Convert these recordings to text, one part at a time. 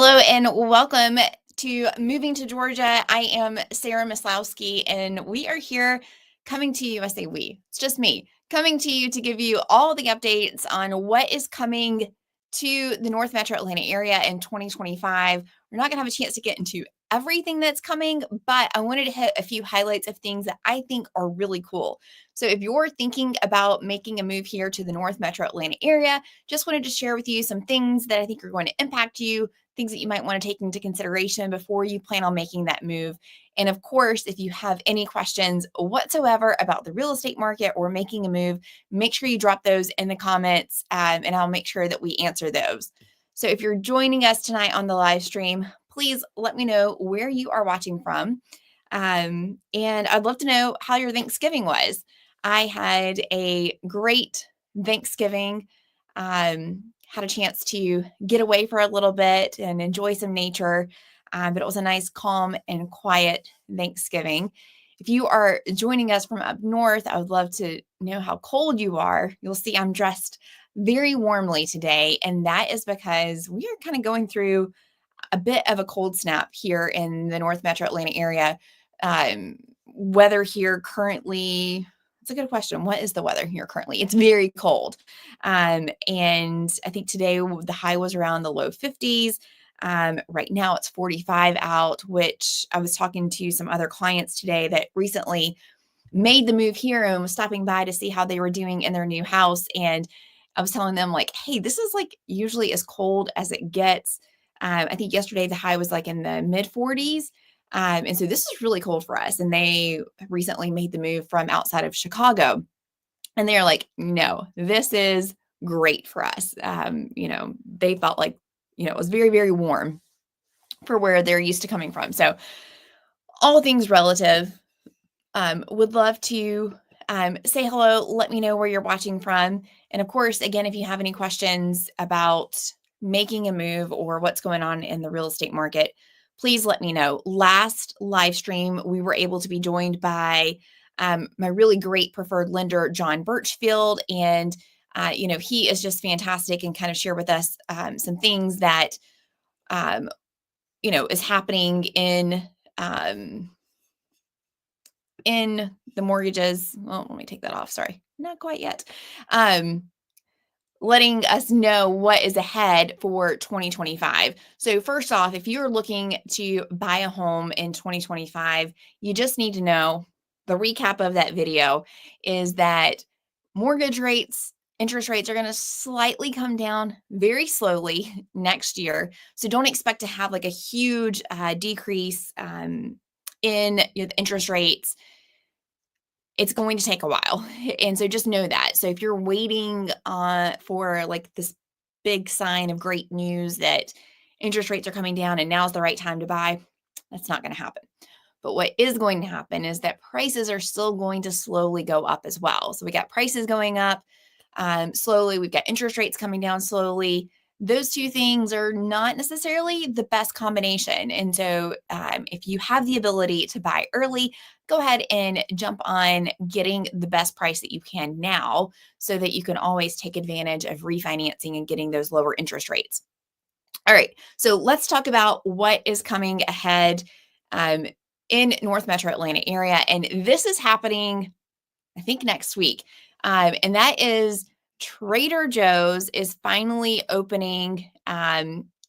Hello and welcome to Moving to Georgia. I am Sarah Maslowski, and we are here coming to you. I say we, it's just me coming to you to give you all the updates on what is coming to the North Metro Atlanta area in 2025. We're not going to have a chance to get into everything that's coming, but I wanted to hit a few highlights of things that I think are really cool. So if you're thinking about making a move here to the North Metro Atlanta area, just wanted to share with you some things that I think are going to impact you, things that you might want to take into consideration before you plan on making that move. And of course, if you have any questions whatsoever about the real estate market or making a move, make sure you drop those in the comments, and I'll make sure that we answer those. So if you're joining us tonight on the live stream, please let me know where you are watching from. And I'd love to know how your Thanksgiving was. I had a great Thanksgiving. Had a chance to get away for a little bit and enjoy some nature, but it was a nice, calm, and quiet Thanksgiving. If you are joining us from up north, I would love to know how cold you are. You'll see I'm dressed very warmly today, and that is because we are kind of going through a bit of a cold snap here in the North Metro Atlanta area. Weather here currently, it's a good question. What is the weather here currently? It's very cold. And I think today the high was around the low 50s. Right now it's 45 out, which I was talking to some other clients today that recently made the move here and was stopping by to see how they were doing in their new house. And I was telling them, like, hey, this is like usually as cold as it gets. I think yesterday the high was like in the mid 40s. And so this is really cold for us. And they recently made the move from outside of Chicago. And they're like, no, this is great for us. They felt like, it was very, very warm for where they're used to coming from. So all things relative. Would love to say hello. Let me know where you're watching from. And of course, again, if you have any questions about making a move or what's going on in the real estate market, please let me know. Last live stream, we were able to be joined by my really great preferred lender, John Birchfield. And, he is just fantastic and kind of share with us some things that, is happening in the mortgages. Well, let me take that off. Sorry, not quite yet. Letting us know what is ahead for 2025. So first off, if you're looking to buy a home in 2025, you just need to know the recap of that video is that mortgage rates, interest rates are going to slightly come down very slowly next year. So don't expect to have like a huge decrease in interest rates. It's going to take a while. And so just know that. So if you're waiting for like this big sign of great news that interest rates are coming down and now's the right time to buy, that's not going to happen. But what is going to happen is that prices are still going to slowly go up as well. So we got prices going up slowly. We've got interest rates coming down slowly. Those two things are not necessarily the best combination. And so if you have the ability to buy early, go ahead and jump on getting the best price that you can now so that you can always take advantage of refinancing and getting those lower interest rates. All right, so let's talk about what is coming ahead in North Metro Atlanta area. And this is happening, I think, next week. And that is Trader Joe's is finally opening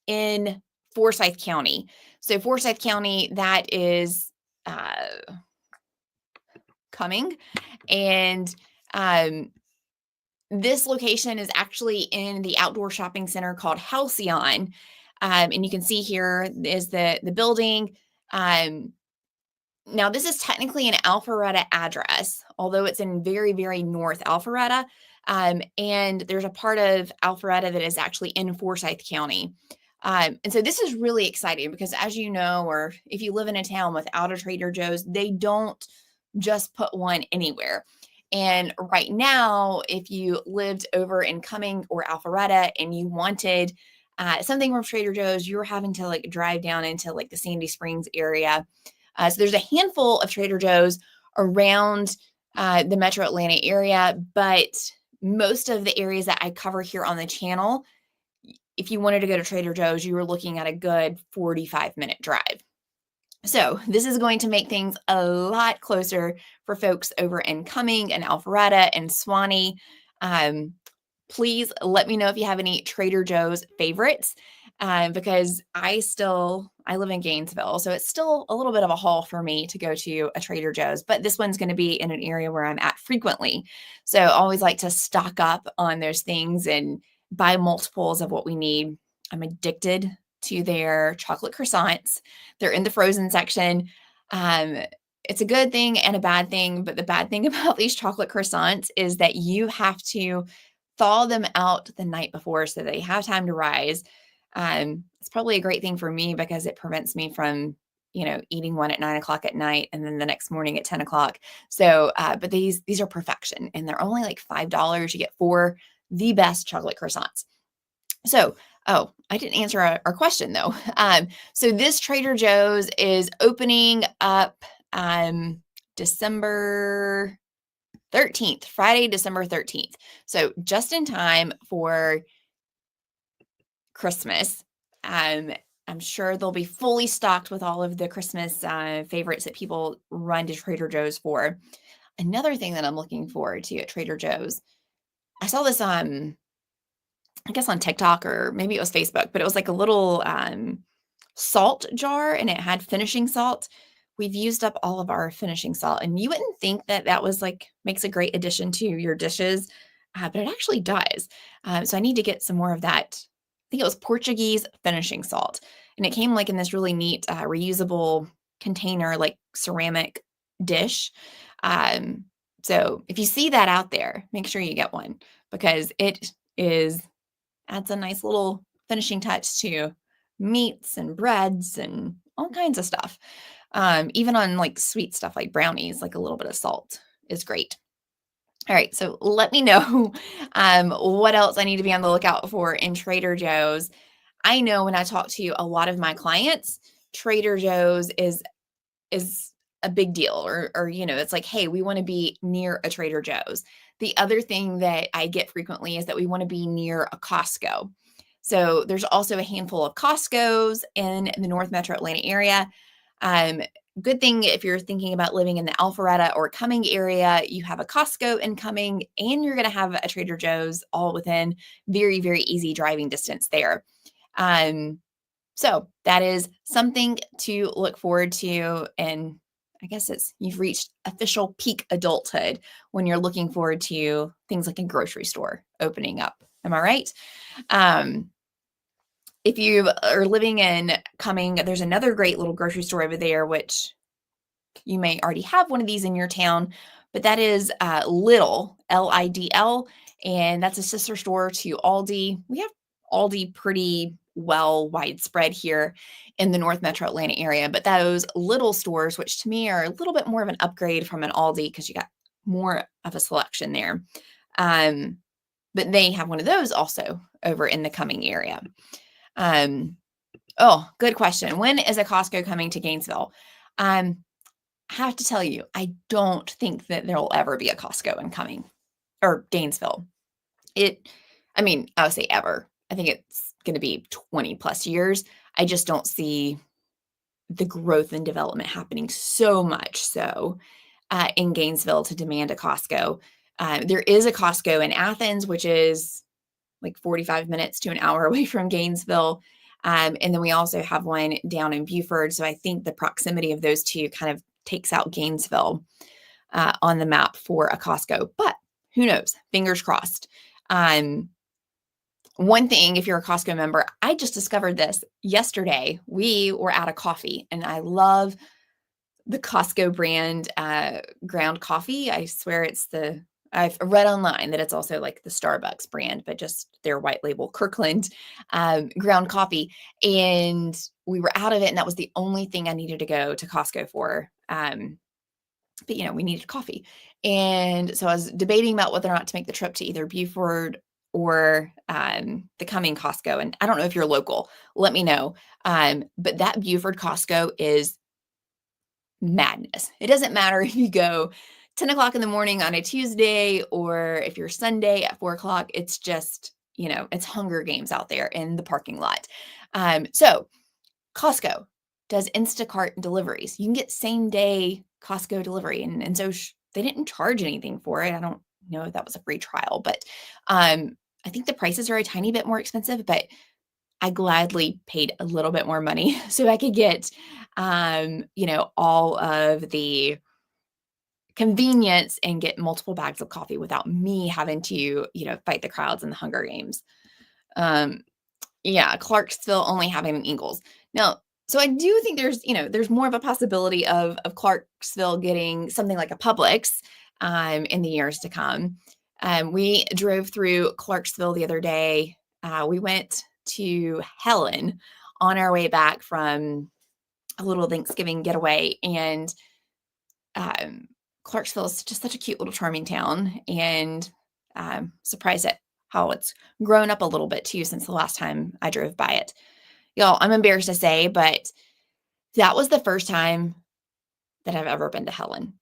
in Forsyth County. So Forsyth County, that is coming. And this location is actually in the outdoor shopping center called Halcyon. And you can see here is the building. Now, this is technically an Alpharetta address, although it's in very, very north Alpharetta. And there's a part of Alpharetta that is actually in Forsyth County. And so this is really exciting because, as you know, or if you live in a town without a Trader Joe's, they don't just put one anywhere. And right now, if you lived over in Cumming or Alpharetta and you wanted something from Trader Joe's, you're having to like drive down into like the Sandy Springs area. So there's a handful of Trader Joe's around the Metro Atlanta area, but most of the areas that I cover here on the channel, if you wanted to go to Trader Joe's, you were looking at a good 45-minute drive. So this is going to make things a lot closer for folks over in Cumming and Alpharetta and Swanee. Um, Please let me know if you have any Trader Joe's favorites, because I live in Gainesville, so it's still a little bit of a haul for me to go to a Trader Joe's, but this one's going to be in an area where I'm at frequently. So I always like to stock up on those things and buy multiples of what we need. I'm addicted to their chocolate croissants. They're in the frozen section. Um, it's a good thing and a bad thing, but the bad thing about these chocolate croissants is that you have to thaw them out the night before so they have time to rise. It's probably a great thing for me because it prevents me from, eating one at 9 o'clock at night and then the next morning at 10 o'clock. So, but these are perfection, and they're only like $5. You get 4 the best chocolate croissants. So, oh, I didn't answer our question though. So this Trader Joe's is opening up December 13th, Friday, December 13th. So just in time for Christmas. I'm sure they'll be fully stocked with all of the Christmas favorites that people run to Trader Joe's for. Another thing that I'm looking forward to at Trader Joe's, I saw this I guess on TikTok, or maybe it was Facebook, but it was like a little salt jar, and it had finishing salt. We've used up all of our finishing salt, and you wouldn't think that that was makes a great addition to your dishes, but it actually does. So I need to get some more of that. I think it was Portuguese finishing salt, and it came in this really neat reusable container, like ceramic dish. So if you see that out there, make sure you get one, because it adds a nice little finishing touch to meats and breads and all kinds of stuff. Even on sweet stuff like brownies, a little bit of salt is great. All right, so let me know what else I need to be on the lookout for in Trader Joe's. I know when I talk to a lot of my clients, Trader Joe's is a big deal, or it's like, hey, we want to be near a Trader Joe's. The other thing that I get frequently is that we want to be near a Costco. So there's also a handful of Costco's in the North Metro Atlanta area. Good thing if you're thinking about living in the Alpharetta or Cumming area, you have a Costco in Cumming, and you're going to have a Trader Joe's all within very, very easy driving distance there. So that is something to look forward to. And I guess you've reached official peak adulthood when you're looking forward to things like a grocery store opening up. Am I right? If you are living in Cumming, there's another great little grocery store over there, which you may already have one of these in your town, but that is Lidl, Lidl, and that's a sister store to Aldi. We have Aldi pretty well widespread here in the North Metro Atlanta area, but those Lidl stores, which to me are a little bit more of an upgrade from an Aldi because you got more of a selection there. But they have one of those also over in the Cumming area. Oh, good question. When is a Costco coming to Gainesville? I have to tell you, I don't think that there will ever be a Costco in Cumming or Gainesville. I would say ever. I think it's going to be 20 plus years. I just don't see the growth and development happening so much so in Gainesville to demand a Costco. There is a Costco in Athens, which is 45 minutes to an hour away from Gainesville. And then we also have one down in Beaufort. So I think the proximity of those two kind of takes out Gainesville on the map for a Costco. But who knows? Fingers crossed. One thing, if you're a Costco member, I just discovered this yesterday. We were at a coffee, and I love the Costco brand ground coffee. I swear I've read online that it's also like the Starbucks brand, but just their white label Kirkland ground coffee. And we were out of it, and that was the only thing I needed to go to Costco for. But we needed coffee. And so I was debating about whether or not to make the trip to either Beaufort or the Cumming Costco. And I don't know if you're local, let me know. But that Beaufort Costco is madness. It doesn't matter if you go 10 o'clock in the morning on a Tuesday or if you're Sunday at 4 o'clock. It's just, it's Hunger Games out there in the parking lot. So Costco does Instacart deliveries. You can get same day Costco delivery. And so they didn't charge anything for it. I don't know if that was a free trial, but I think the prices are a tiny bit more expensive, but I gladly paid a little bit more money so I could get, all of the convenience and get multiple bags of coffee without me having to, fight the crowds in the Hunger Games. Um, yeah, Clarksville only having Eagles. Now, so I do think there's more of a possibility of Clarksville getting something like a Publix in the years to come. We drove through Clarksville the other day. We went to Helen on our way back from a little Thanksgiving getaway, and um, Clarksville is just such a cute little charming town, and surprised at how it's grown up a little bit too since the last time I drove by it. Y'all, I'm embarrassed to say, but that was the first time that I've ever been to Helen.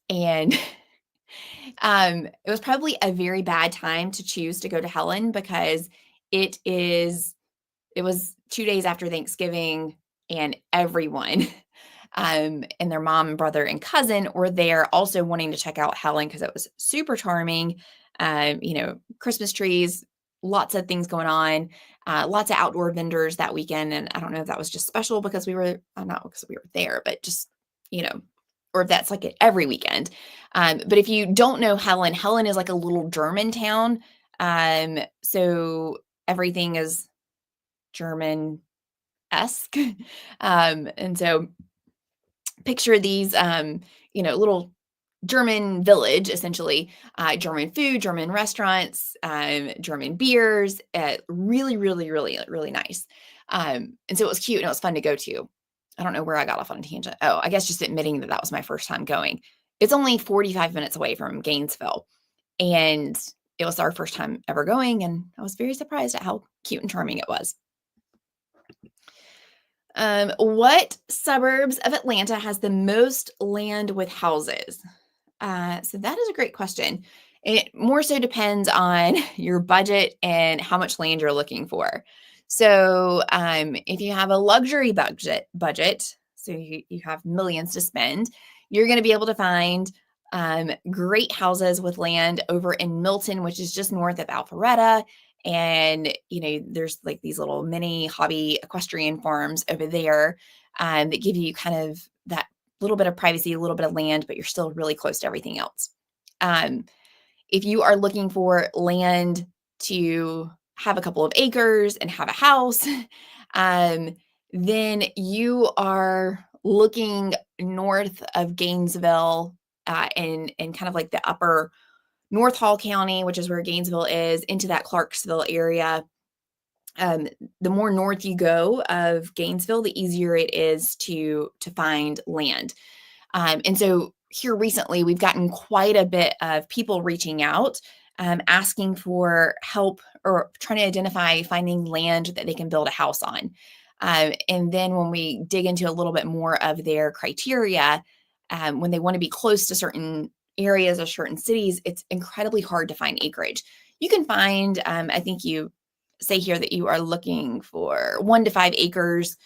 And it was probably a very bad time to choose to go to Helen because it was 2 days after Thanksgiving, and everyone, and their mom and brother and cousin were there also wanting to check out Helen because it was super charming. Christmas trees, lots of things going on, lots of outdoor vendors that weekend. And I don't know if that was just special because not because we were there, but just, or if that's like every weekend. But if you don't know Helen, Helen is like a little German town. So everything is German-esque. And so picture these, little German village, essentially, German food, German restaurants, German beers, really, really, really, really nice. And so it was cute and it was fun to go to. I don't know where I got off on a tangent. Oh, I guess just admitting that was my first time going. It's only 45 minutes away from Gainesville, and it was our first time ever going, and I was very surprised at how cute and charming it was. What suburbs of Atlanta has the most land with houses? So that is a great question. It more so depends on your budget and how much land you're looking for. So if you have a luxury budget, so you have millions to spend, you're going to be able to find great houses with land over in Milton, which is just north of Alpharetta. And, there's like these little mini hobby equestrian farms over there that give you kind of that little bit of privacy, a little bit of land, but you're still really close to everything else. If you are looking for land to have a couple of acres and have a house, then you are looking north of Gainesville and kind of like the upper North Hall County, which is where Gainesville is, into that Clarksville area. The more north you go of Gainesville, the easier it is to find land. And so here recently, we've gotten quite a bit of people reaching out, asking for help or trying to identify finding land that they can build a house on. And then when we dig into a little bit more of their criteria, when they want to be close to certain areas or certain cities, it's incredibly hard to find acreage. You can find, I think you say here that you are looking for 1 to 5 acres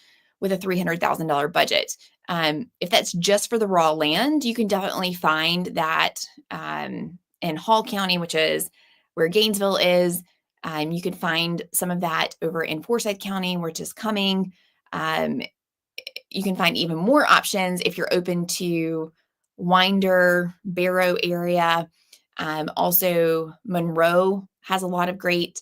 with a $300,000 budget. If that's just for the raw land, you can definitely find that in Hall County, which is where Gainesville is. You can find some of that over in Forsyth County, which is coming. You can find even more options if you're open to Winder, Barrow area. Also, Monroe has a lot of great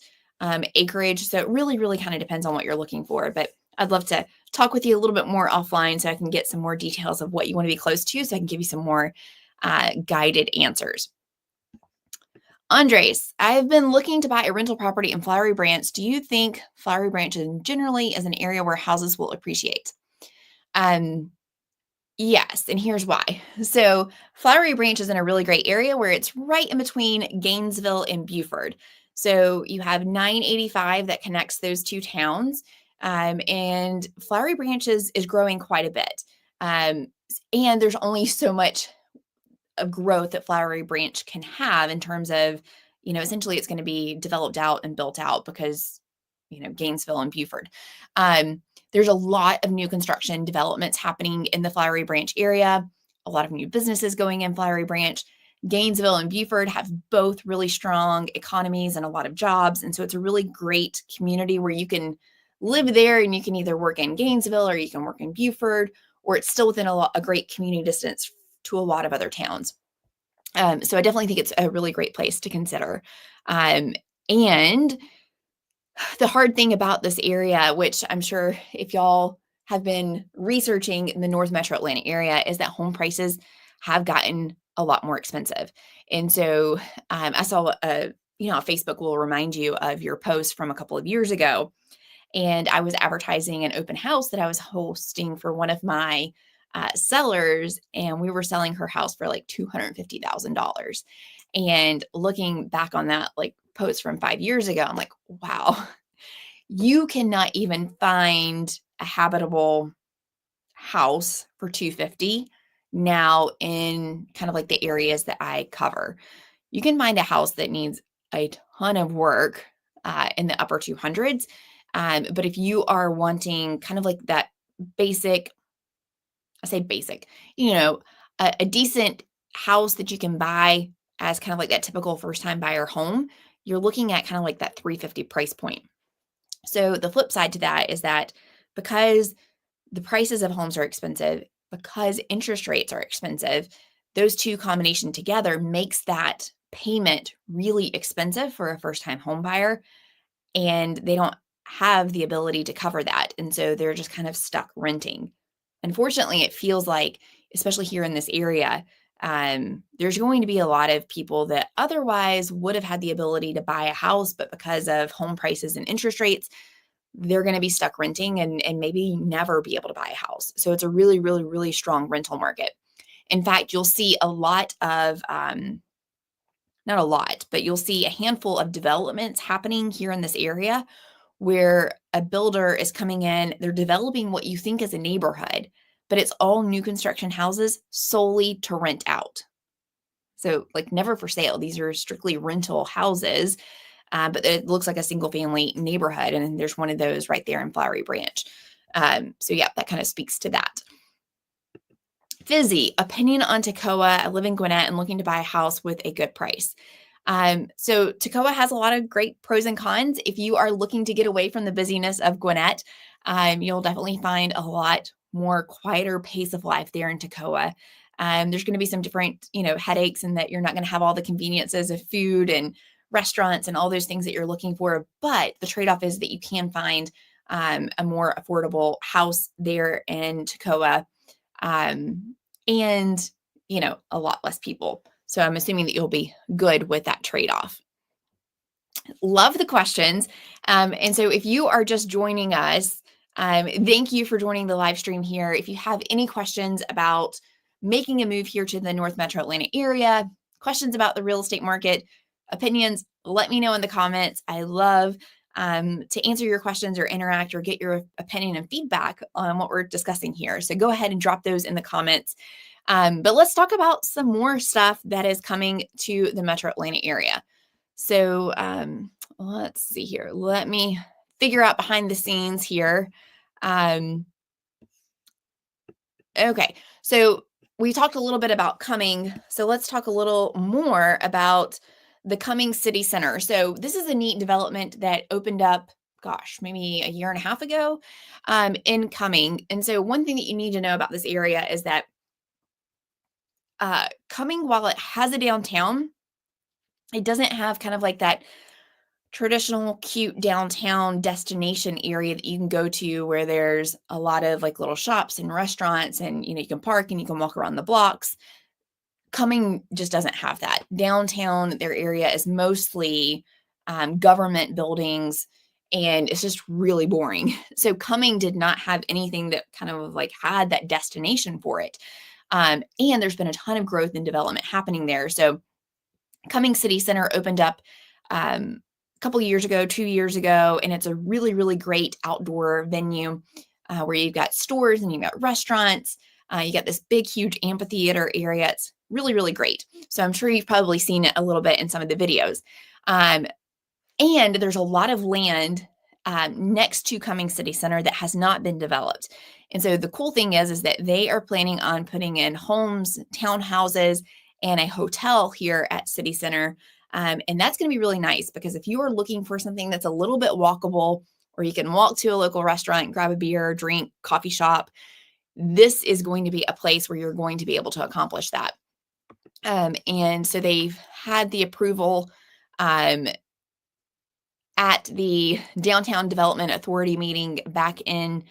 acreage. So it really, really kind of depends on what you're looking for. But I'd love to talk with you a little bit more offline so I can get some more details of what you want to be close to so I can give you some more guided answers. Andres, I've been looking to buy a rental property in Flowery Branch. Do you think Flowery Branch generally is an area where houses will appreciate? Yes, and here's why. So Flowery Branch is in a really great area where it's right in between Gainesville and Beaufort. So you have 985 that connects those two towns. And Flowery Branch is growing quite a bit. And there's only so much of growth that Flowery Branch can have in terms of, essentially it's going to be developed out and built out because, Gainesville and Buford. There's a lot of new construction developments happening in the Flowery Branch area, a lot of new businesses going in Flowery Branch. Gainesville and Buford have both really strong economies and a lot of jobs. And so it's a really great community where you can live there and you can either work in Gainesville or you can work in Buford, or it's still within a great community distance to a lot of other towns. So I definitely think it's a really great place to consider. And the hard thing about this area, which I'm sure if y'all have been researching in the North Metro Atlanta area, is that home prices have gotten a lot more expensive. And so I saw Facebook will remind you of your post from a couple of years ago. And I was advertising an open house that I was hosting for one of my sellers, and we were selling her house for like $250,000. And looking back on that post from 5 years ago, I'm like, wow, you cannot even find a habitable house for $250 now in kind of like the areas that I cover. You can find a house that needs a ton of work in the upper 200s. But if you are wanting kind of like that basic, I say basic, a decent house that you can buy as kind of like that typical first time buyer home, you're looking at kind of like that 350 price point. So the flip side to that is that because the prices of homes are expensive, because interest rates are expensive, those two combination together makes that payment really expensive for a first time home buyer. And they don't have the ability to cover that. And so they're just kind of stuck renting. Unfortunately, it feels like, especially here in this area, there's going to be a lot of people that otherwise would have had the ability to buy a house, but because of home prices and interest rates, they're going to be stuck renting and maybe never be able to buy a house. So it's a really, really, really strong rental market. In fact, you'll see a lot of, not a lot, but you'll see a handful of developments happening here in this area where a builder is coming in, they're developing what you think is a neighborhood, but it's all new construction houses solely to rent out. So never for sale. These are strictly rental houses, but it looks like a single family neighborhood. And then there's one of those right there in Flowery Branch. So yeah, that kind of speaks to that. Fizzy, opinion on Toccoa. I live in Gwinnett and looking to buy a house with a good price. So Toccoa has a lot of great pros and cons. If you are looking to get away from the busyness of Gwinnett, you'll definitely find a lot more quieter pace of life there in Toccoa. There's going to be some different, headaches in that you're not going to have all the conveniences of food and restaurants and all those things that you're looking for. But the trade-off is that you can find a more affordable house there in Toccoa, and, a lot less people. So I'm assuming that you'll be good with that trade-off. Love the questions. And so if you are just joining us, thank you for joining the live stream here. If you have any questions about making a move here to the North Metro Atlanta area, questions about the real estate market, opinions, let me know in the comments. I love to answer your questions or interact or get your opinion and feedback on what we're discussing here. So go ahead and drop those in the comments. But let's talk about some more stuff that is coming to the Metro Atlanta area. So let's see here. Let me figure out behind the scenes here. Okay, so we talked a little bit about Cumming. So let's talk a little more about the Cumming City Center. So this is a neat development that opened up, maybe a year and a half ago in Cumming. And so one thing that you need to know about this area is that Cumming, while it has a downtown, it doesn't have kind of like that traditional cute downtown destination area that you can go to where there's a lot of little shops and restaurants and, you can park and you can walk around the blocks. Cumming just doesn't have that. Downtown, their area is mostly government buildings, and it's just really boring. So Cumming did not have anything that kind of had that destination for it. And there's been a ton of growth and development happening there. So Cumming City Center opened up a couple years ago, 2 years ago, and it's a really, really great outdoor venue where you've got stores and you've got restaurants. You got this big, huge amphitheater area. It's really, really great. So I'm sure you've probably seen it a little bit in some of the videos. Um, and there's a lot of land next to Cumming City Center that has not been developed. And so the cool thing is that they are planning on putting in homes, townhouses, and a hotel here at City Center. And that's going to be really nice because if you are looking for something that's a little bit walkable, or you can walk to a local restaurant, grab a beer, drink, coffee shop, this is going to be a place where you're going to be able to accomplish that. And so they've had the approval um, at the Downtown Development Authority meeting back in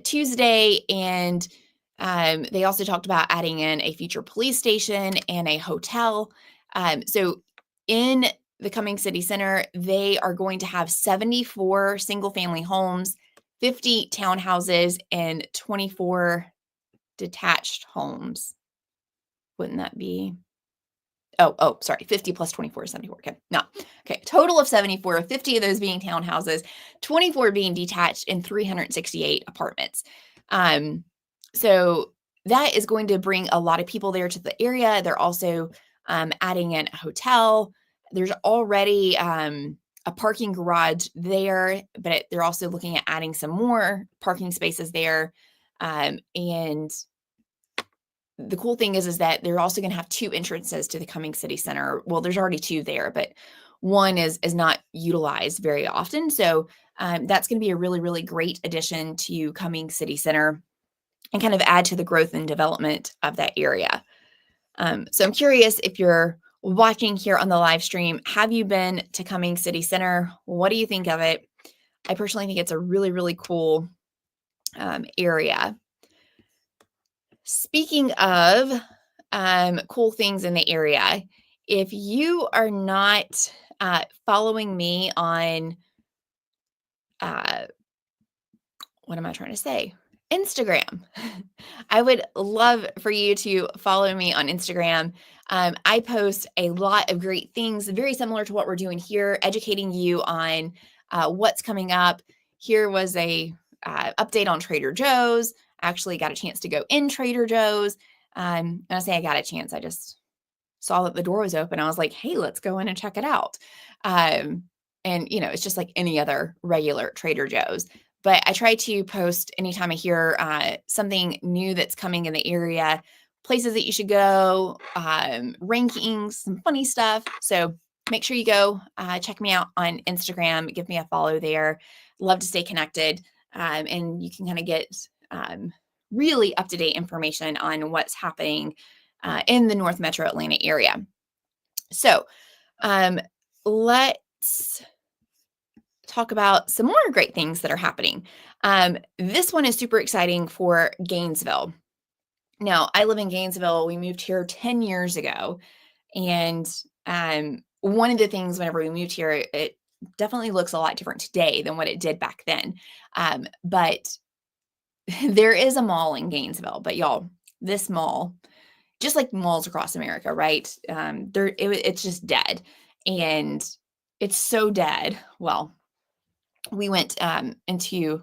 Tuesday. And they also talked about adding in a future police station and a hotel. So in the Cumming City Center, they are going to have 74 single family homes, 50 townhouses, and 24 detached homes. Wouldn't that be? Sorry, 50 plus 24 is 74. Okay, no. Okay, total of 74, 50 of those being townhouses, 24 being detached, and 368 apartments. So that is going to bring a lot of people there to the area. They're also adding in a hotel. There's already a parking garage there, but they're also looking at adding some more parking spaces there. And the cool thing is that they're also going to have two entrances to the Cumming City Center. Well, there's already two there, but one is not utilized very often. So that's going to be a really, really great addition to Cumming City Center and kind of add to the growth and development of that area. So I'm curious if you're watching here on the live stream, have you been to Cumming City Center? What do you think of it? I personally think it's a really, really cool area. Speaking of cool things in the area, if you are not following me on, what am I trying to say? Instagram. I would love for you to follow me on Instagram. I post a lot of great things, very similar to what we're doing here, educating you on what's coming up. Here was a update on Trader Joe's. I actually got a chance to go in Trader Joe's. And I say I got a chance. I just saw that the door was open. I was like, hey, let's go in and check it out. And, it's just like any other regular Trader Joe's. But I try to post anytime I hear something new that's coming in the area, places that you should go, rankings, some funny stuff. So make sure you go check me out on Instagram. Give me a follow there. Love to stay connected. And you can kind of get really up-to-date information on what's happening in the North Metro Atlanta area. So let's talk about some more great things that are happening. This one is super exciting for Gainesville. Now, I live in Gainesville. We moved here 10 years ago. And one of the things whenever we moved here, it definitely looks a lot different today than what it did back then. But there is a mall in Gainesville. But y'all, this mall, just like malls across America, right? It's just dead. And it's so dead. Well, we went into,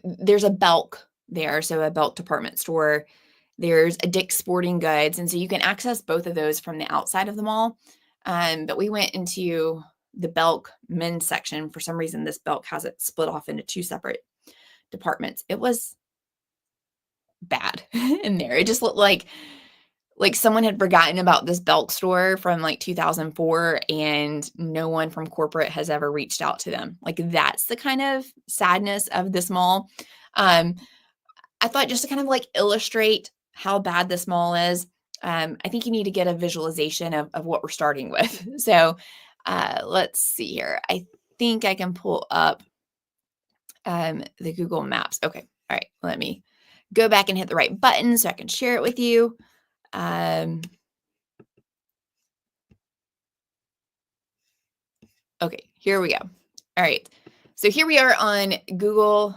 there's a Belk there, so a Belk department store. There's a Dick's Sporting Goods. And so you can access both of those from the outside of the mall. But we went into the Belk men's section. For some reason, this Belk has it split off into two separate departments. It was bad in there. It just looked like someone had forgotten about this Belk store from like 2004 and no one from corporate has ever reached out to them. Like that's the kind of sadness of this mall. I thought just to kind of like illustrate how bad this mall is, I think you need to get a visualization of what we're starting with. So let's see here. I think I can pull up the Google Maps. Okay. All right. Let me go back and hit the right button so I can share it with you. Okay, here we go. All right. So here we are on Google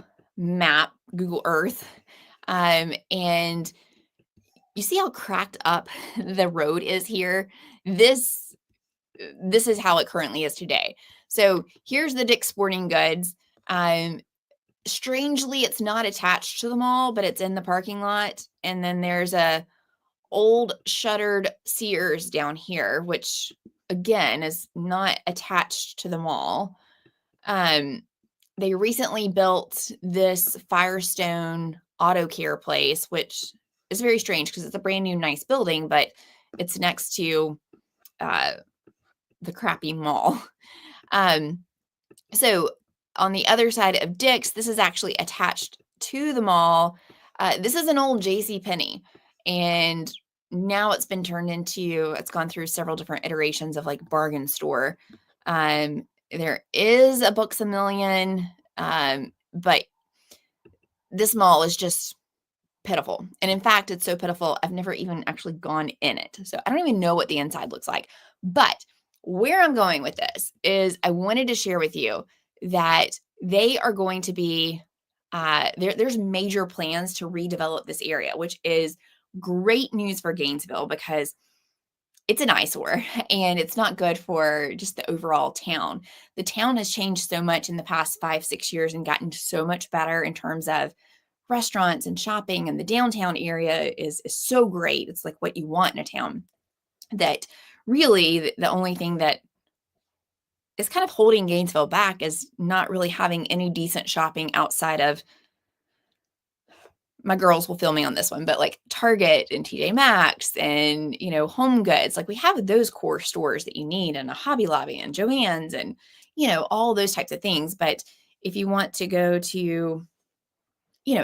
Earth. And you see how cracked up the road is here? This is how it currently is today. So here's the Dick's Sporting Goods. Strangely, it's not attached to the mall, but it's in the parking lot. And then there's a old shuttered Sears down here, which again, is not attached to the mall. They recently built this Firestone auto care place, which is very strange because it's a brand new, nice building, but it's next to uh, the crappy mall. So on the other side of Dick's, this is actually attached to the mall. This is an old J.C. Penney, and now it's been turned into, it's gone through several different iterations of like bargain store. There is a Books A Million, but this mall is just pitiful. And in fact, it's so pitiful, I've never even actually gone in it. So I don't even know what the inside looks like. But where I'm going with this is I wanted to share with you that they are going to be, there's major plans to redevelop this area, which is great news for Gainesville because it's an eyesore and it's not good for just the overall town. The town has changed so much in the past 5-6 years and gotten so much better in terms of restaurants and shopping, and the downtown area is so great. It's like what you want in a town, that really the only thing that is kind of holding Gainesville back is not really having any decent shopping outside of, my girls will feel me on this one, but like Target and TJ Maxx and, Home Goods. Like we have those core stores that you need, and a Hobby Lobby and Joann's and, all those types of things. But if you want to go to,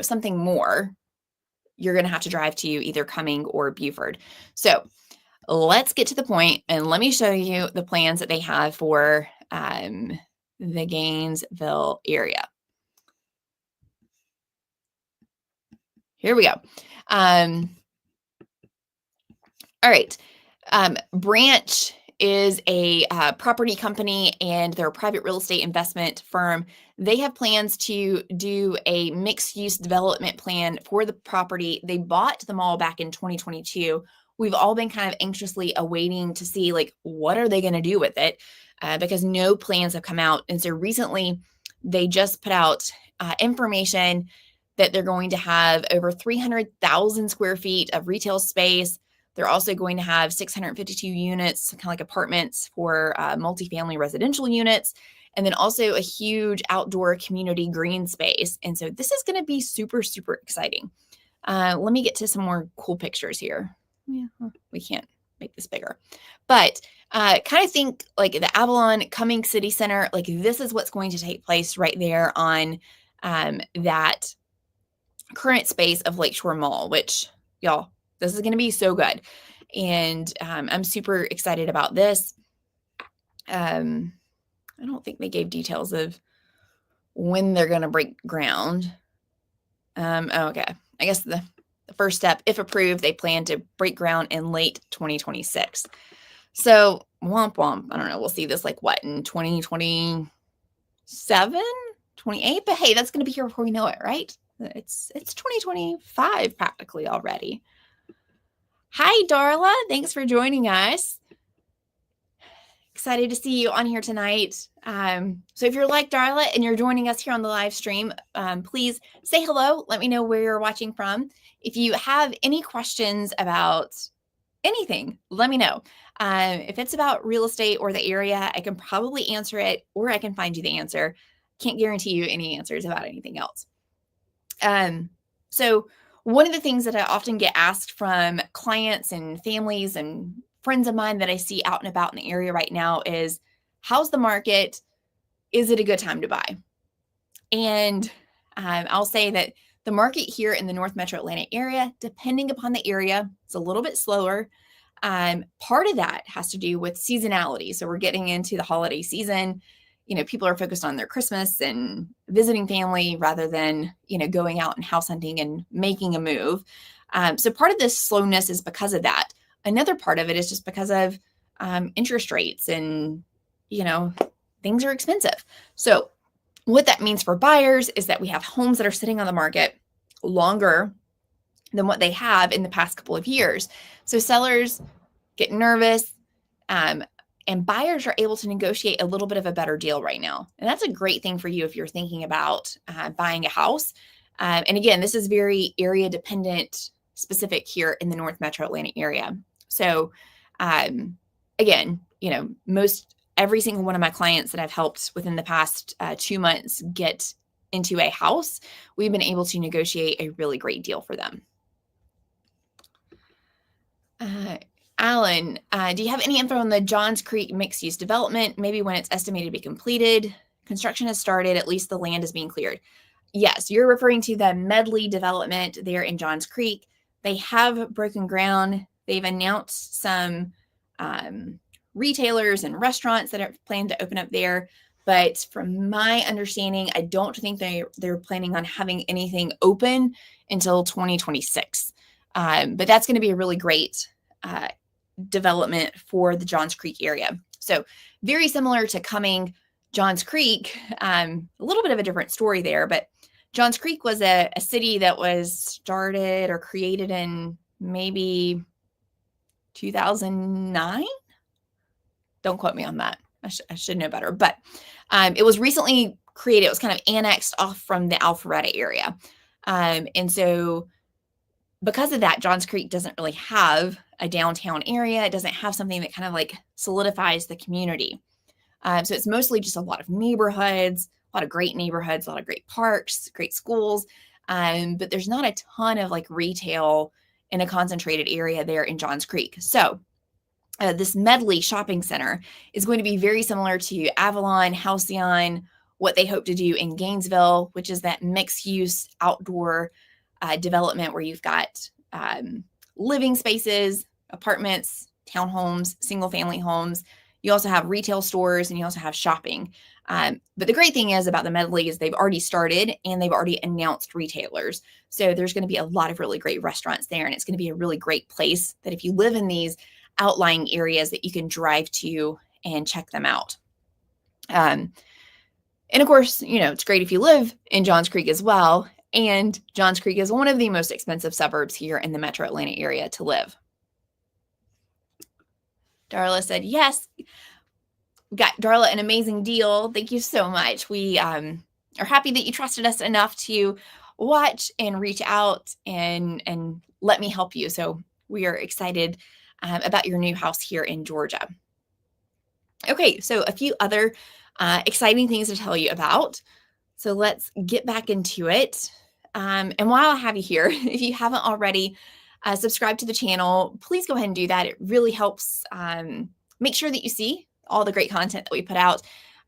something more, you're going to have to drive to either Cumming or Buford. So let's get to the point and let me show you the plans that they have for the Gainesville area. Here we go. All right. Branch is a property company, and they're a private real estate investment firm. They have plans to do a mixed-use development plan for the property. They bought the mall back in 2022. We've all been kind of anxiously awaiting to see, like, what are they going to do with it, because no plans have come out. And so recently, they just put out information that they're going to have over 300,000 square feet of retail space. They're also going to have 652 units, kind of like apartments for multifamily residential units, and then also a huge outdoor community green space. And so this is going to be super, super exciting. Let me get to some more cool pictures here. Yeah, we can't make this bigger. But kind of think like the Avalon Cumming City Center, like this is what's going to take place right there on that current space of Lakeshore Mall, which, y'all, this is going to be so good. And I'm super excited about this. I don't think they gave details of when they're going to break ground. Okay. I guess the first step, if approved, they plan to break ground in late 2026. So womp womp. I don't know. We'll see this like what, in 2027, 28? But hey, that's going to be here before we know it, right? It's 2025 practically already. Hi, Darla. Thanks for joining us. Excited to see you on here tonight. So if you're like Darla and you're joining us here on the live stream, please say hello. Let me know where you're watching from. If you have any questions about anything, let me know. If it's about real estate or the area, I can probably answer it, or I can find you the answer. Can't guarantee you any answers about anything else. So one of the things that I often get asked from clients and families and friends of mine that I see out and about in the area right now is, how's the market? Is it a good time to buy? And I'll say that the market here in the North Metro Atlanta area, depending upon the area, it's a little bit slower. Part of that has to do with seasonality. So we're getting into the holiday season. People are focused on their Christmas and visiting family rather than, going out and house hunting and making a move. So part of this slowness is because of that. Another part of it is just because of interest rates and, things are expensive. So what that means for buyers is that we have homes that are sitting on the market longer than what they have in the past couple of years. So sellers get nervous, and buyers are able to negotiate a little bit of a better deal right now. And that's a great thing for you if you're thinking about buying a house. And again, this is very area dependent specific here in the North Metro Atlanta area. So again, most every single one of my clients that I've helped within the past 2 months get into a house, we've been able to negotiate a really great deal for them. Alan, do you have any info on the Johns Creek mixed-use development? Maybe when it's estimated to be completed? Construction has started, at least the land is being cleared. Yes, you're referring to the Medley development there in Johns Creek. They have broken ground. They've announced some retailers and restaurants that are planned to open up there. But from my understanding, I don't think they're planning on having anything open until 2026. But that's going to be a really great development for the Johns Creek area. So very similar to Cumming, Johns Creek, a little bit of a different story there, but Johns Creek was a city that was started or created in maybe 2009. Don't quote me on that. I should know better, but it was recently created. It was kind of annexed off from the Alpharetta area. And so because of that, Johns Creek doesn't really have a downtown area. It doesn't have something that kind of like solidifies the community. So it's mostly just a lot of neighborhoods, a lot of great neighborhoods, a lot of great parks, great schools. But there's not a ton of like retail in a concentrated area there in Johns Creek. So this Medley shopping center is going to be very similar to Avalon, Halcyon, what they hope to do in Gainesville, which is that mixed use outdoor development where you've got living spaces, apartments, townhomes, single family homes. You also have retail stores and you also have shopping. But the great thing is about the Medley is they've already started and they've already announced retailers. So there's going to be a lot of really great restaurants there, and it's going to be a really great place that if you live in these outlying areas that you can drive to and check them out. And of course, it's great if you live in Johns Creek as well. And Johns Creek is one of the most expensive suburbs here in the metro Atlanta area to live. Darla said, yes, we got Darla an amazing deal. Thank you so much. We are happy that you trusted us enough to watch and reach out and let me help you. So we are excited about your new house here in Georgia. Okay, so a few other exciting things to tell you about. So let's get back into it. And while I have you here, if you haven't already subscribed to the channel, please go ahead and do that. It really helps make sure that you see all the great content that we put out.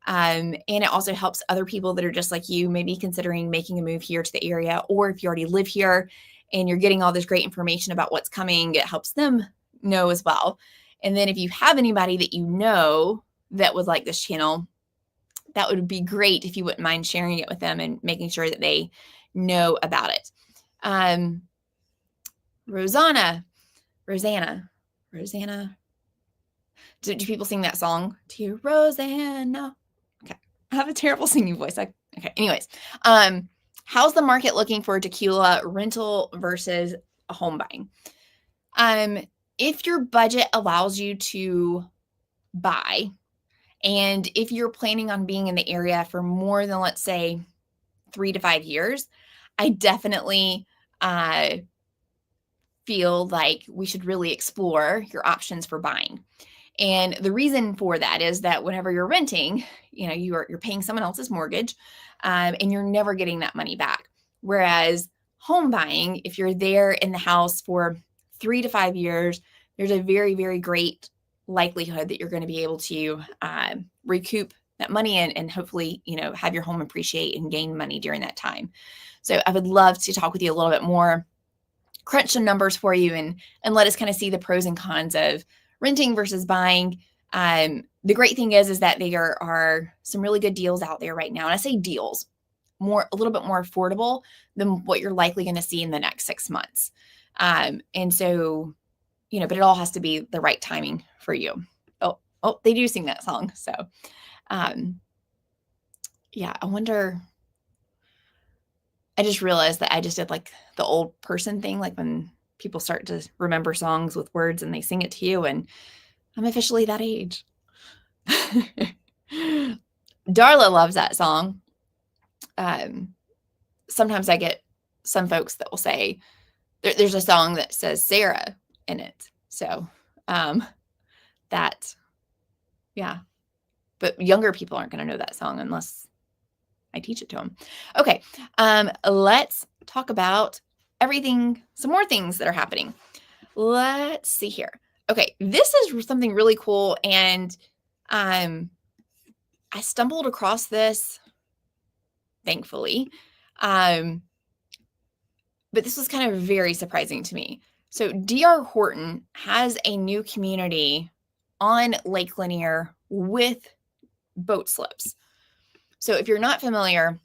And it also helps other people that are just like you, maybe considering making a move here to the area, or if you already live here and you're getting all this great information about what's coming, it helps them know as well. And then if you have anybody that you know that would like this channel, that would be great if you wouldn't mind sharing it with them and making sure that they know about it. Rosanna. Do people sing that song to you? Rosanna. Okay. I have a terrible singing voice. Okay. Anyways, how's the market looking for tequila rental versus a home buying? If your budget allows you to buy, and if you're planning on being in the area for more than, let's say, 3 to 5 years, I definitely feel like we should really explore your options for buying. And the reason for that is that whenever you're renting, you're paying someone else's mortgage, and you're never getting that money back. Whereas home buying, if you're there in the house for 3 to 5 years, there's a very, very great likelihood that you're going to be able to recoup that money and hopefully, have your home appreciate and gain money during that time. So I would love to talk with you a little bit more, crunch some numbers for you and let us kind of see the pros and cons of renting versus buying. The great thing is that there are some really good deals out there right now. And I say deals, a little bit more affordable than what you're likely going to see in the next 6 months. And so, but it all has to be the right timing for you. Oh, they do sing that song. So, yeah, I wonder, I just realized that I just did like the old person thing, like when people start to remember songs with words and they sing it to you, and I'm officially that age. Darla loves that song. Sometimes I get some folks that will say there's a song that says Sarah in it. So that Yeah. But younger people aren't going to know that song unless I teach it to them. Okay. Let's talk about some more things that are happening. Let's see here. Okay. This is something really cool. And I stumbled across this, thankfully. But this was kind of very surprising to me. So D.R. Horton has a new community on Lake Lanier with boat slips. So if you're not familiar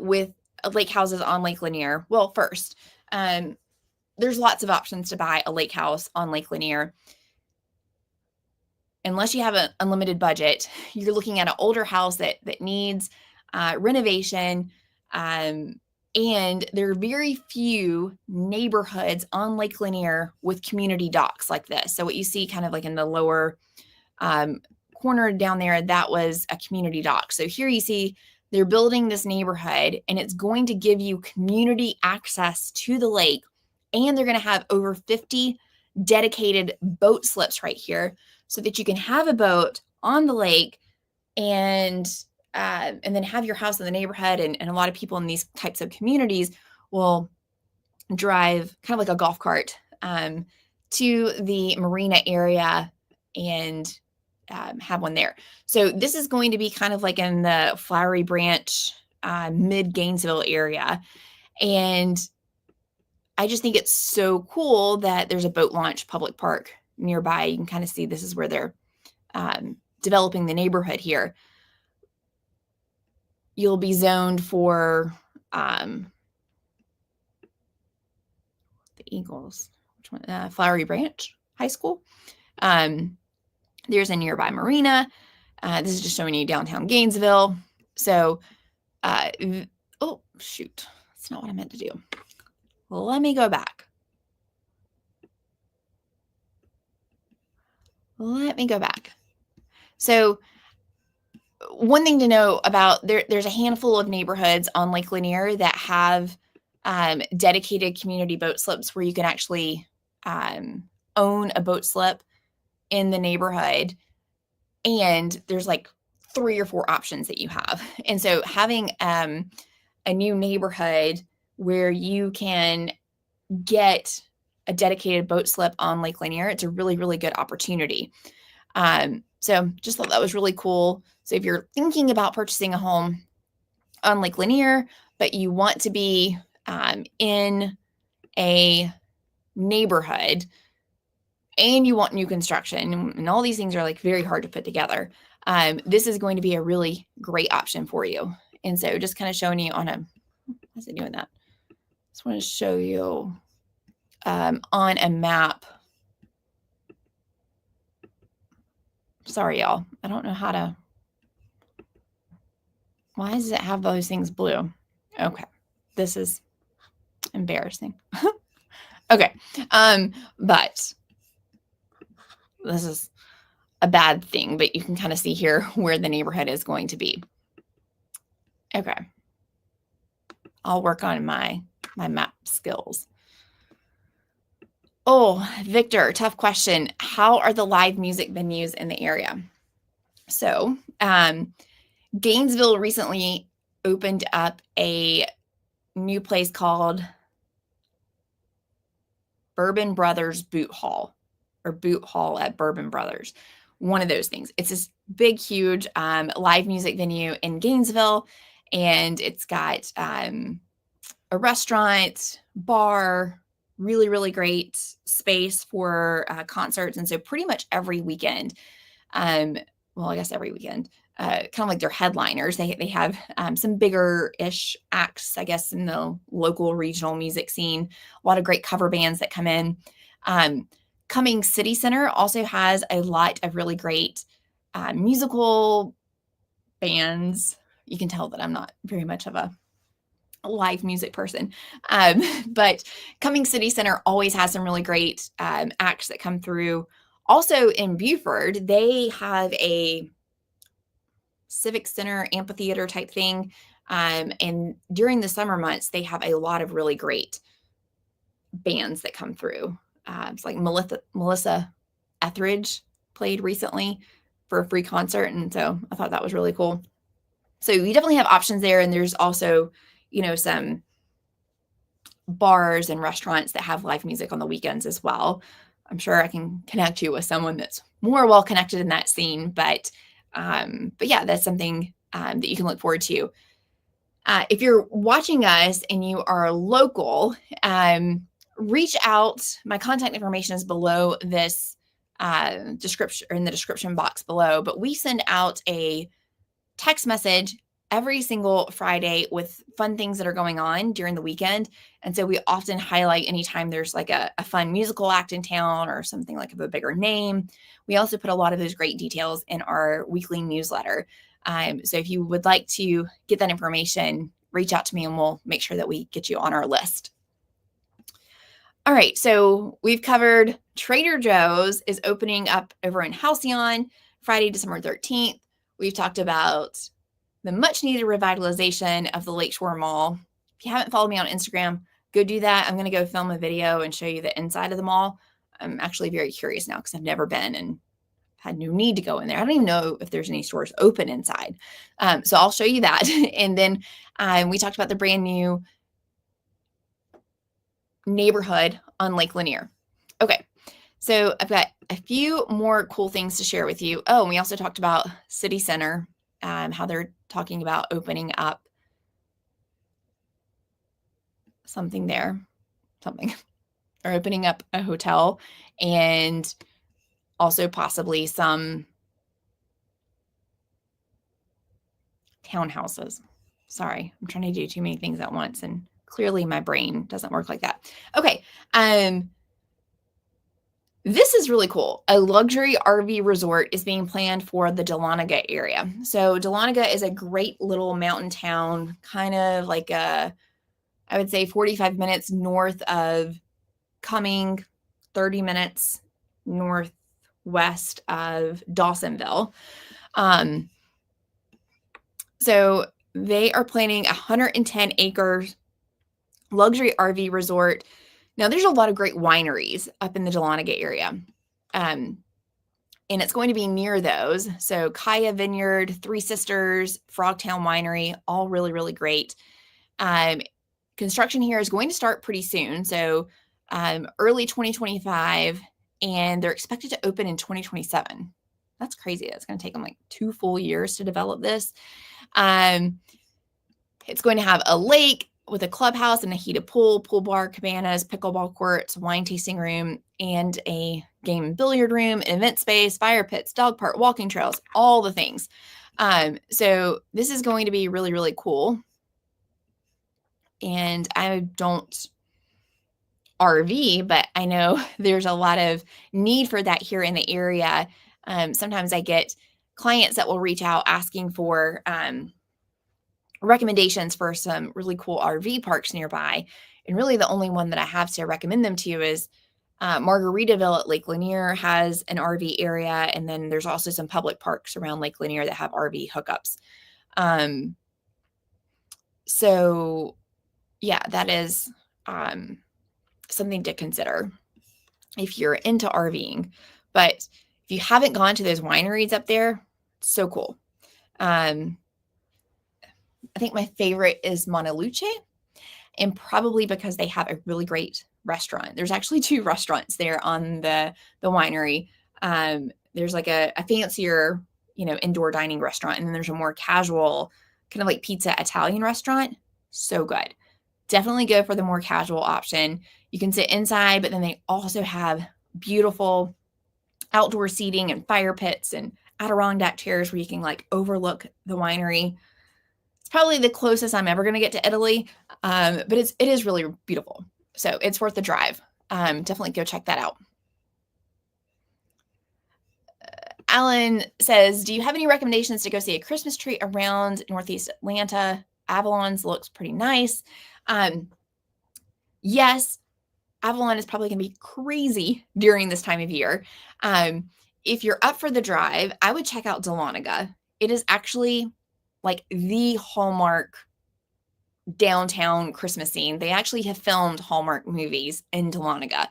with lake houses on Lake Lanier, well, first, there's lots of options to buy a lake house on Lake Lanier. Unless you have an unlimited budget, you're looking at an older house that needs renovation. And there are very few neighborhoods on Lake Lanier with community docks like this. So what you see kind of like in the lower corner down there, that was a community dock. So here you see they're building this neighborhood, and it's going to give you community access to the lake. And they're going to have over 50 dedicated boat slips right here so that you can have a boat on the lake and then have your house in the neighborhood. And a lot of people in these types of communities will drive kind of like a golf cart to the marina area and have one there. So this is going to be kind of like in the Flowery Branch, mid Gainesville area. And I just think it's so cool that there's a boat launch public park nearby. You can kind of see this is where they're developing the neighborhood here. You'll be zoned for the Eagles, which one? Flowery Branch High School. There's a nearby marina. This is just showing you downtown Gainesville. So, oh, shoot. That's not what I meant to do. Well, let me go back. So, one thing to know about there's a handful of neighborhoods on Lake Lanier that have dedicated community boat slips where you can actually own a boat slip in the neighborhood. And there's like 3 or 4 options that you have. And so having a new neighborhood where you can get a dedicated boat slip on Lake Lanier, it's a really, really good opportunity. So just thought that was really cool. So if you're thinking about purchasing a home on Lake Lanier, but you want to be in a neighborhood and you want new construction, and all these things are like very hard to put together, this is going to be a really great option for you. And so just kind of showing you how's it doing that? Just want to show you on a map. Sorry, y'all. I don't know how to. Why does it have those things blue? Okay. This is embarrassing. Okay. But this is a bad thing, but you can kind of see here where the neighborhood is going to be. Okay. I'll work on my map skills. Oh, Victor, tough question. How are the live music venues in the area? So, Gainesville recently opened up a new place called Bourbon Brothers Boot Hall, or Boot Hall at Bourbon Brothers. One of those things. It's this big, huge live music venue in Gainesville, and it's got a restaurant, bar, really, really great space for concerts. And so pretty much every weekend, well, I guess every weekend, kind of like their headliners, they have some bigger-ish acts, I guess, in the local regional music scene. A lot of great cover bands that come in. Cumming City Center also has a lot of really great musical bands. You can tell that I'm not very much of a live music person. But Cumming City Center always has some really great acts that come through. Also in Beaufort, they have a civic center amphitheater type thing. And during the summer months, they have a lot of really great bands that come through. It's like Melissa Etheridge played recently. for a free concert. And so I thought that was really cool. So you definitely have options there. And there's also, some bars and restaurants that have live music on the weekends as well. I'm sure I can connect you with someone that's more well connected in that scene, but yeah, that's something that you can look forward to. If you're watching us and you are local, reach out. My contact information is below this description, or in the description box below, but we send out a text message every single Friday with fun things that are going on during the weekend. And so we often highlight anytime there's like a fun musical act in town or something like of a bigger name. We also put a lot of those great details in our weekly newsletter. So if you would like to get that information, reach out to me and we'll make sure that we get you on our list. All right, so we've covered Trader Joe's is opening up over in Halcyon Friday, December 13th. We've talked about the much needed revitalization of the Lakeshore Mall. If you haven't followed me on Instagram, go do that. I'm going to go film a video and show you the inside of the mall. I'm actually very curious now because I've never been and had no need to go in there. I don't even know if there's any stores open inside. So I'll show you that. And then we talked about the brand new neighborhood on Lake Lanier. Okay, so I've got a few more cool things to share with you. Oh, and we also talked about City Center, how they're talking about opening up something there, or opening up a hotel and also possibly some townhouses. Sorry, I'm trying to do too many things at once and clearly my brain doesn't work like that. Okay. This is really cool. A luxury RV resort is being planned for the Dahlonega area. So Dahlonega is a great little mountain town, kind of like I would say 45 minutes north of Cumming, 30 minutes northwest of Dawsonville. So they are planning 110 acres luxury RV resort. Now, there's a lot of great wineries up in the Dahlonega area, and it's going to be near those. So Kaya Vineyard, Three Sisters, Frogtown Winery, all really, really great. Construction here is going to start pretty soon, so early 2025, and they're expected to open in 2027. That's crazy. It's going to take them like 2 full years to develop this. It's going to have a lake with a clubhouse and a heated pool, pool bar, cabanas, pickleball courts, wine tasting room, and a game and billiard room, an event space, fire pits, dog park, walking trails, all the things. So this is going to be really, really cool. And I don't RV, but I know there's a lot of need for that here in the area. Sometimes I get clients that will reach out asking for recommendations for some really cool RV parks nearby. And really the only one that I have to recommend them to is Margaritaville at Lake Lanier has an RV area. And then there's also some public parks around Lake Lanier that have RV hookups. So yeah, that is something to consider if you're into RVing. But if you haven't gone to those wineries up there, it's so cool. I think my favorite is Montaluce, and probably because they have a really great restaurant. There's actually 2 restaurants there on the winery. There's like a fancier, indoor dining restaurant, and then there's a more casual kind of like pizza Italian restaurant. So good. Definitely go for the more casual option. You can sit inside, but then they also have beautiful outdoor seating and fire pits and Adirondack chairs where you can like overlook the winery. It's probably the closest I'm ever going to get to Italy, but it is really beautiful. So it's worth the drive. Definitely go check that out. Alan says, do you have any recommendations to go see a Christmas tree around Northeast Atlanta? Avalon's looks pretty nice. Yes, Avalon is probably going to be crazy during this time of year. If you're up for the drive, I would check out Dahlonega. It is actually like the Hallmark downtown Christmas scene. They actually have filmed Hallmark movies in Dahlonega.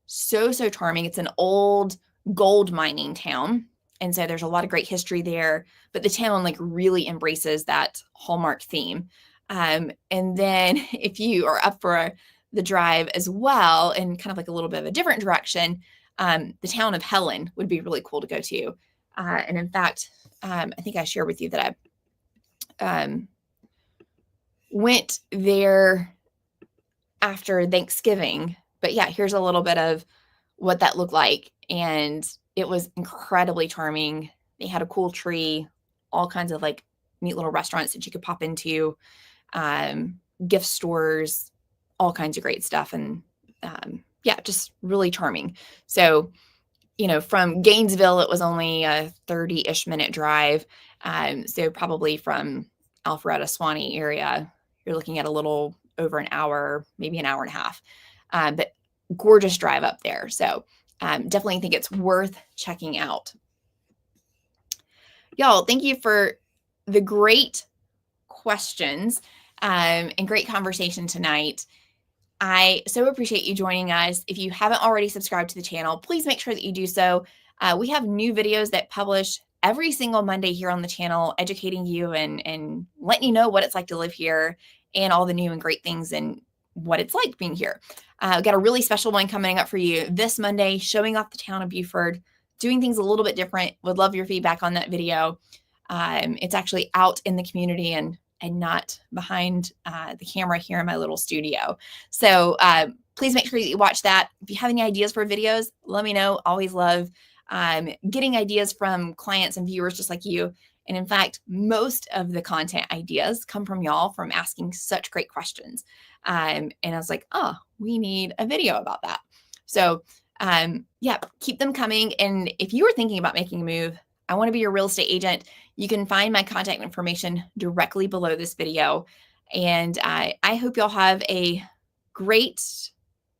So charming. It's an old gold mining town. And so there's a lot of great history there, but the town like really embraces that Hallmark theme. And then if you are up for the drive as well, and kind of like a little bit of a different direction, the town of Helen would be really cool to go to. And in fact, I think I shared with you that I went there after Thanksgiving. But yeah, here's a little bit of what that looked like. And it was incredibly charming. They had a cool tree, all kinds of like neat little restaurants that you could pop into, gift stores, all kinds of great stuff. And yeah, just really charming. So, from Gainesville, it was only a 30-ish minute drive. So probably from Alpharetta, Swanee area, you're looking at a little over an hour, maybe an hour and a half. But gorgeous drive up there. So definitely think it's worth checking out. Y'all, thank you for the great questions and great conversation tonight. I so appreciate you joining us. If you haven't already subscribed to the channel, please make sure that you do so. We have new videos that publish every single Monday here on the channel, educating you and letting you know what it's like to live here and all the new and great things and what it's like being here. We've got a really special one coming up for you this Monday, showing off the town of Buford, doing things a little bit different. Would love your feedback on that video. It's actually out in the community and not behind the camera here in my little studio. So please make sure that you watch that. If you have any ideas for videos, let me know. Always love getting ideas from clients and viewers just like you. And in fact, most of the content ideas come from y'all from asking such great questions. And I was like, oh, we need a video about that. So yeah, keep them coming. And if you are thinking about making a move, I want to be your real estate agent, you can find my contact information directly below this video. And I hope y'all have a great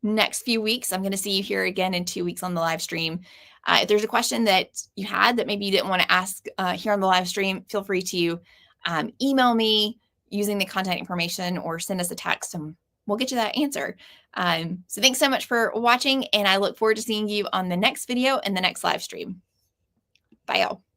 next few weeks. I'm going to see you here again in 2 weeks on the live stream. If there's a question that you had that maybe you didn't want to ask here on the live stream, feel free to email me using the contact information or send us a text and we'll get you that answer. So thanks so much for watching, and I look forward to seeing you on the next video and the next live stream. Bye, y'all.